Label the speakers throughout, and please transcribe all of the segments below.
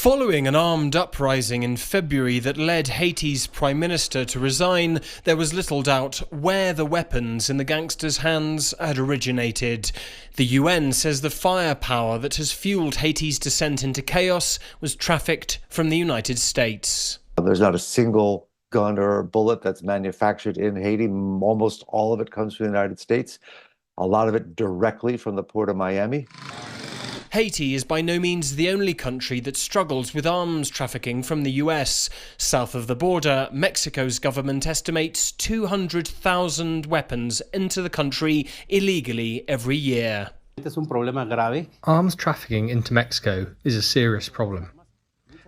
Speaker 1: Following an armed uprising in February that led Haiti's prime minister to resign, there was little doubt where the weapons in the gangsters' hands had originated. The UN says the firepower that has fueled Haiti's descent into chaos was trafficked from the United States.
Speaker 2: There's not a single gun or bullet that's manufactured in Haiti. Almost all of it comes from the United States, a lot of it directly from the port of Miami.
Speaker 1: Haiti is by no means the only country that struggles with arms trafficking from the US. South of the border, Mexico's government estimates 200,000 weapons enter the country illegally every year.
Speaker 3: Arms trafficking into Mexico is a serious problem.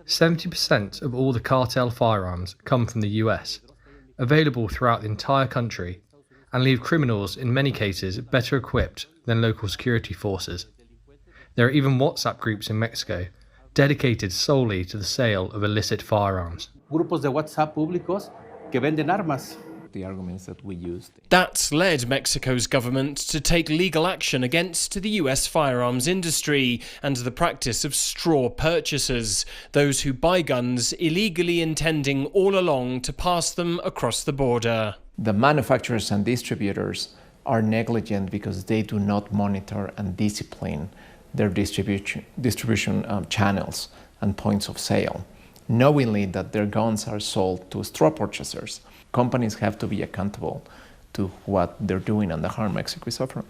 Speaker 3: 70% of all the cartel firearms come from the US, available throughout the entire country, and leave criminals in many cases better equipped than local security forces. There are even WhatsApp groups in Mexico dedicated solely to the sale of illicit firearms.
Speaker 4: Grupos de WhatsApp públicos que venden armas. The arguments that we used.
Speaker 1: That's led Mexico's government to take legal action against the US firearms industry and the practice of straw purchasers, those who buy guns illegally intending all along to pass them across the border.
Speaker 5: The manufacturers and distributors are negligent because they do not monitor and discipline their distribution channels and points of sale, knowingly that their guns are sold to straw purchasers. Companies have to be accountable to what they're doing and the harm Mexico is suffering.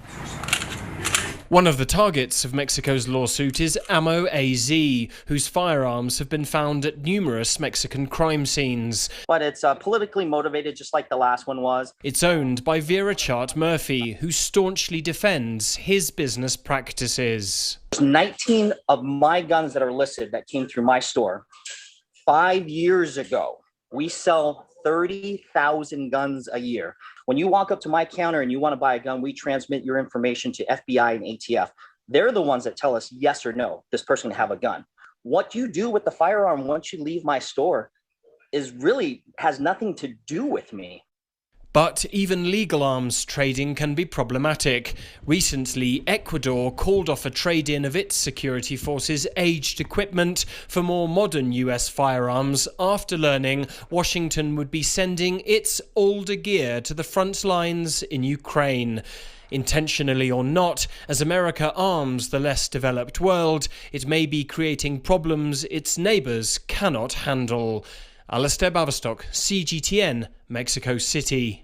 Speaker 1: One of the targets of Mexico's lawsuit is Ammo AZ, whose firearms have been found at numerous Mexican crime scenes.
Speaker 6: But it's politically motivated, just like the last one was.
Speaker 1: It's owned by Vera Chart Murphy, who staunchly defends his business practices.
Speaker 6: There's 19 of my guns that are listed that came through my store. 5 years ago, we sell 30,000 guns a year. When you walk up to my counter and you want to buy a gun, we transmit your information to FBI and ATF. They're the ones that tell us yes or no, this person can have a gun. What you do with the firearm once you leave my store has nothing to do with me.
Speaker 1: But even legal arms trading can be problematic. Recently, Ecuador called off a trade-in of its security forces' aged equipment for more modern US firearms after learning Washington would be sending its older gear to the front lines in Ukraine. Intentionally or not, as America arms the less developed world, it may be creating problems its neighbours cannot handle. Alistair Baverstock, CGTN, Mexico City.